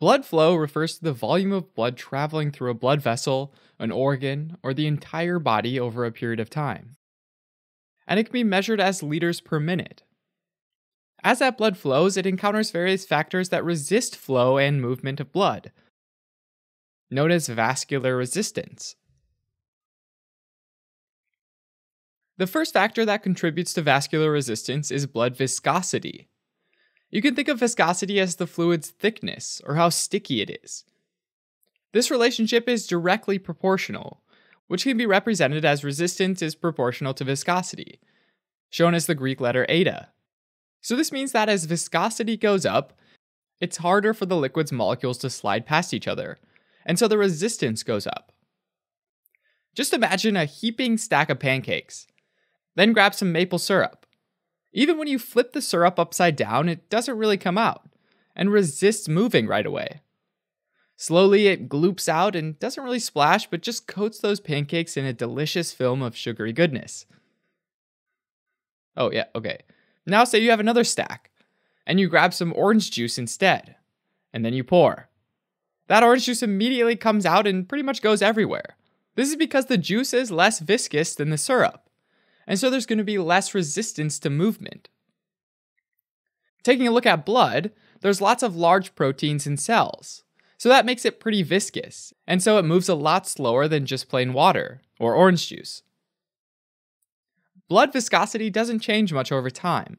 Blood flow refers to the volume of blood traveling through a blood vessel, an organ, or the entire body over a period of time. And it can be measured as liters per minute. As that blood flows, it encounters various factors that resist flow and movement of blood, known as vascular resistance. The first factor that contributes to vascular resistance is blood viscosity. You can think of viscosity as the fluid's thickness, or how sticky it is. This relationship is directly proportional, which can be represented as resistance is proportional to viscosity, shown as the Greek letter eta. So this means that as viscosity goes up, it's harder for the liquid's molecules to slide past each other, and so the resistance goes up. Just imagine a heaping stack of pancakes. Then grab some maple syrup. Even when you flip the syrup upside down, it doesn't really come out, and resists moving right away. Slowly it gloops out and doesn't really splash, but just coats those pancakes in a delicious film of sugary goodness. Oh yeah, okay. Now say you have another stack, and you grab some orange juice instead, and then you pour. That orange juice immediately comes out and pretty much goes everywhere. This is because the juice is less viscous than the syrup, and so there's going to be less resistance to movement. Taking a look at blood, there's lots of large proteins in cells, so that makes it pretty viscous, and so it moves a lot slower than just plain water or orange juice. Blood viscosity doesn't change much over time,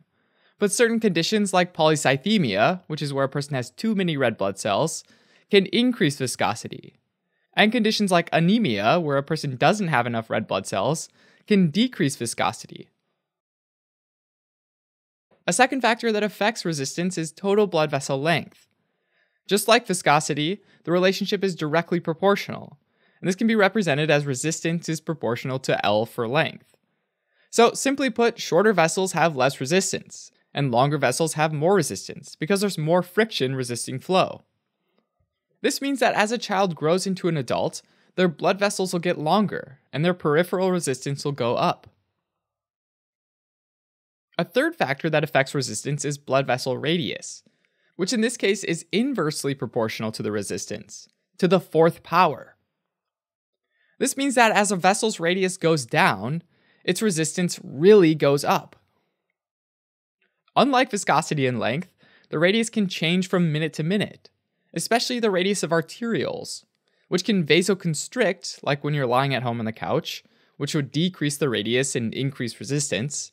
but certain conditions like polycythemia, which is where a person has too many red blood cells, can increase viscosity. And conditions like anemia, where a person doesn't have enough red blood cells, can decrease viscosity. A second factor that affects resistance is total blood vessel length. Just like viscosity, the relationship is directly proportional, and this can be represented as resistance is proportional to L for length. So simply put, shorter vessels have less resistance, and longer vessels have more resistance because there's more friction resisting flow. This means that as a child grows into an adult, their blood vessels will get longer, and their peripheral resistance will go up. A third factor that affects resistance is blood vessel radius, which in this case is inversely proportional to the resistance, to the fourth power. This means that as a vessel's radius goes down, its resistance really goes up. Unlike viscosity and length, the radius can change from minute to minute, especially the radius of arterioles, which can vasoconstrict, like when you're lying at home on the couch, which would decrease the radius and increase resistance,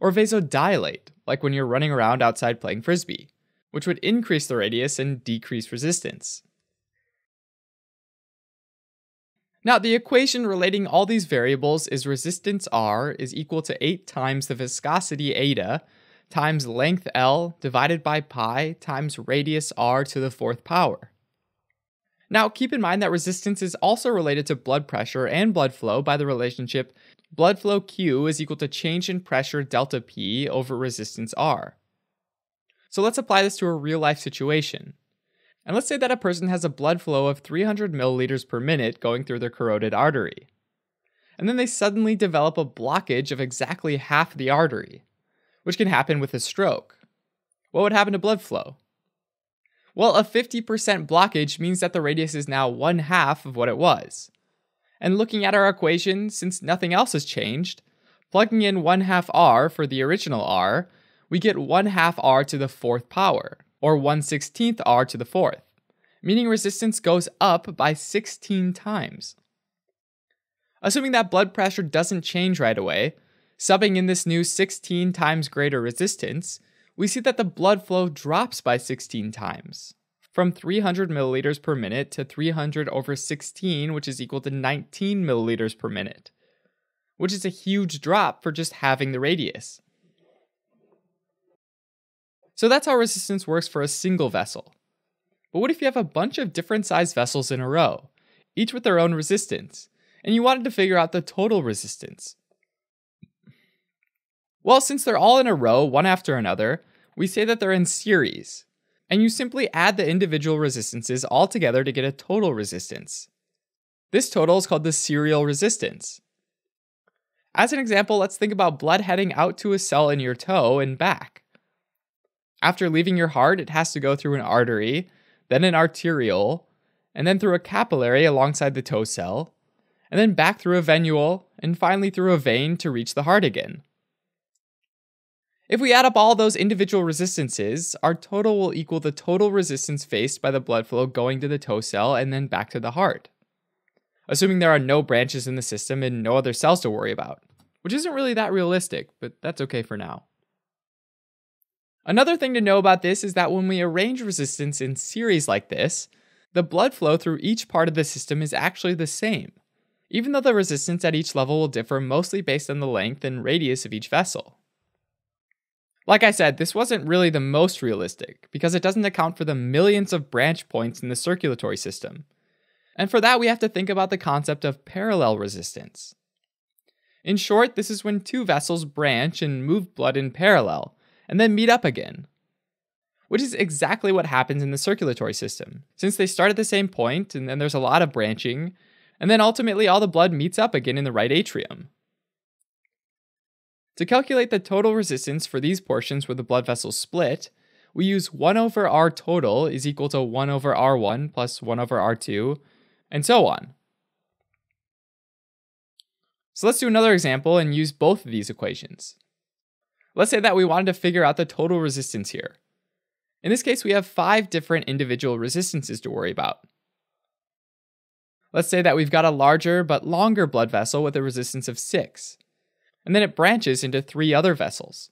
or vasodilate, like when you're running around outside playing frisbee, which would increase the radius and decrease resistance. Now, the equation relating all these variables is resistance R is equal to 8 times the viscosity eta times length L divided by pi times radius R to the fourth power. Now, keep in mind that resistance is also related to blood pressure and blood flow by the relationship blood flow Q is equal to change in pressure delta P over resistance R. So let's apply this to a real-life situation. And let's say that a person has a blood flow of 300 milliliters per minute going through their carotid artery. And then they suddenly develop a blockage of exactly half the artery, which can happen with a stroke. What would happen to blood flow? Well, a 50% blockage means that the radius is now 1/2 of what it was. And looking at our equation, since nothing else has changed, plugging in 1/2 R for the original R, we get 1/2 R to the fourth power, or 1/16 R to the fourth, meaning resistance goes up by 16 times. Assuming that blood pressure doesn't change right away, subbing in this new 16 times greater resistance, we see that the blood flow drops by 16 times, from 300 milliliters per minute to 300 over 16, which is equal to 19 milliliters per minute, which is a huge drop for just having the radius. So that's how resistance works for a single vessel. But what if you have a bunch of different sized vessels in a row, each with their own resistance, and you wanted to figure out the total resistance? Well, since they're all in a row, one after another, we say that they're in series, and you simply add the individual resistances all together to get a total resistance. This total is called the serial resistance. As an example, let's think about blood heading out to a cell in your toe and back. After leaving your heart, it has to go through an artery, then an arteriole, and then through a capillary alongside the toe cell, and then back through a venule, and finally through a vein to reach the heart again. If we add up all those individual resistances, our total will equal the total resistance faced by the blood flow going to the toe cell and then back to the heart, assuming there are no branches in the system and no other cells to worry about, which isn't really that realistic, but that's okay for now. Another thing to know about this is that when we arrange resistance in series like this, the blood flow through each part of the system is actually the same, even though the resistance at each level will differ mostly based on the length and radius of each vessel. Like I said, this wasn't really the most realistic, because it doesn't account for the millions of branch points in the circulatory system. And for that, we have to think about the concept of parallel resistance. In short, this is when two vessels branch and move blood in parallel, and then meet up again. Which is exactly what happens in the circulatory system, since they start at the same point, and then there's a lot of branching, and then ultimately all the blood meets up again in the right atrium. To calculate the total resistance for these portions where the blood vessels split, we use 1 over R total is equal to 1 over R1 plus 1 over R2, and so on. So let's do another example and use both of these equations. Let's say that we wanted to figure out the total resistance here. In this case, we have 5 different individual resistances to worry about. Let's say that we've got a larger but longer blood vessel with a resistance of 6. And then it branches into 3 other vessels.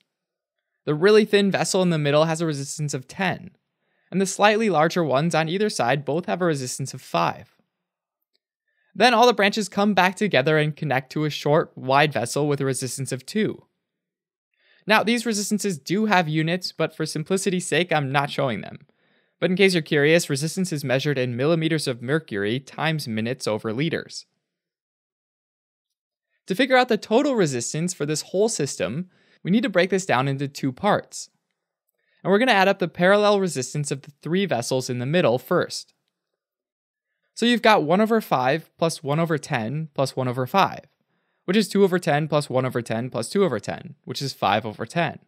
The really thin vessel in the middle has a resistance of 10, and the slightly larger ones on either side both have a resistance of 5. Then all the branches come back together and connect to a short, wide vessel with a resistance of 2. Now, these resistances do have units, but for simplicity's sake, I'm not showing them. But in case you're curious, resistance is measured in millimeters of mercury times minutes over liters. To figure out the total resistance for this whole system, we need to break this down into 2 parts. And we're going to add up the parallel resistance of the 3 vessels in the middle first. So you've got 1 over 5 plus 1 over 10 plus 1 over 5, which is 2 over 10 plus 1 over 10 plus 2 over 10, which is 5 over 10.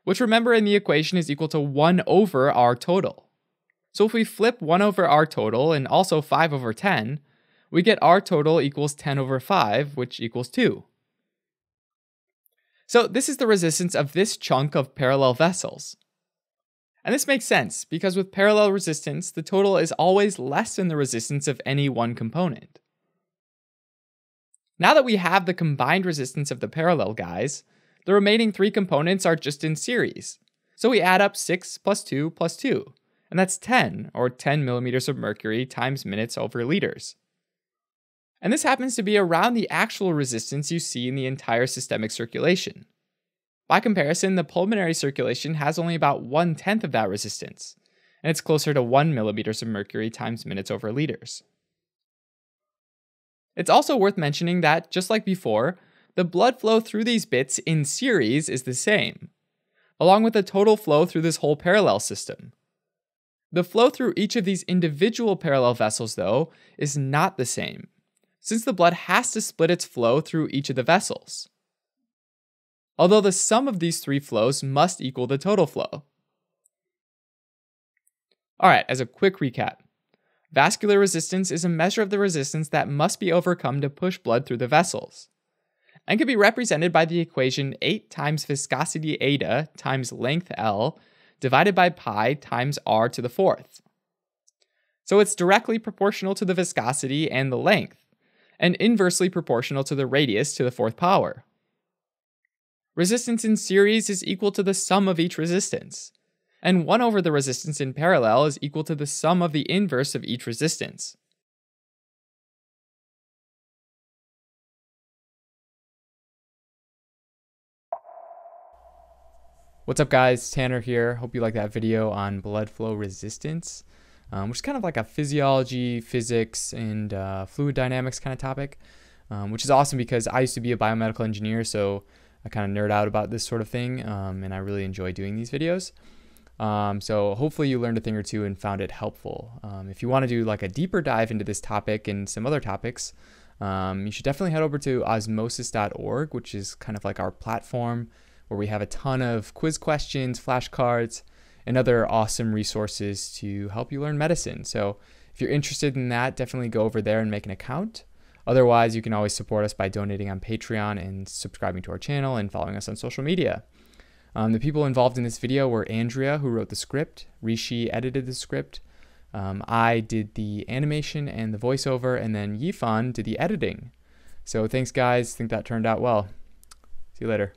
Which, remember, in the equation is equal to 1 over R total. So if we flip 1 over R total and also 5 over 10, we get R total equals 10 over 5, which equals 2. So this is the resistance of this chunk of parallel vessels. And this makes sense, because with parallel resistance, the total is always less than the resistance of any one component. Now that we have the combined resistance of the parallel guys, the remaining 3 components are just in series. So we add up 6 plus 2 plus 2, and that's 10, or 10 millimeters of mercury times minutes over liters. And this happens to be around the actual resistance you see in the entire systemic circulation. By comparison, the pulmonary circulation has only about 1/10 of that resistance, and it's closer to 1 millimeters of mercury times minutes over liters. It's also worth mentioning that, just like before, the blood flow through these bits in series is the same, along with the total flow through this whole parallel system. The flow through each of these individual parallel vessels, though, is not the same, since the blood has to split its flow through each of the vessels. Although the sum of these 3 flows must equal the total flow. Alright, as a quick recap, vascular resistance is a measure of the resistance that must be overcome to push blood through the vessels, and can be represented by the equation 8 times viscosity eta times length L divided by pi times r to the 4th. So it's directly proportional to the viscosity and the length, and inversely proportional to the radius to the 4th power. Resistance in series is equal to the sum of each resistance, and 1 over the resistance in parallel is equal to the sum of the inverse of each resistance. What's up guys, Tanner here. Hope you like that video on blood flow resistance, which is kind of like a physiology, physics, and fluid dynamics kind of topic, which is awesome because I used to be a biomedical engineer, so I kind of nerd out about this sort of thing, and I really enjoy doing these videos. So hopefully you learned a thing or two and found it helpful. If you want to do like a deeper dive into this topic and some other topics, you should definitely head over to osmosis.org, which is kind of like our platform where we have a ton of quiz questions, flashcards, and other awesome resources to help you learn medicine. So if you're interested in that, definitely go over there and make an account. Otherwise, you can always support us by donating on Patreon and subscribing to our channel and following us on social media. The people involved in this video were Andrea, who wrote the script. Rishi edited the script. I did the animation and the voiceover, and then Yifan did the editing. So thanks, guys. I think that turned out well. See you later.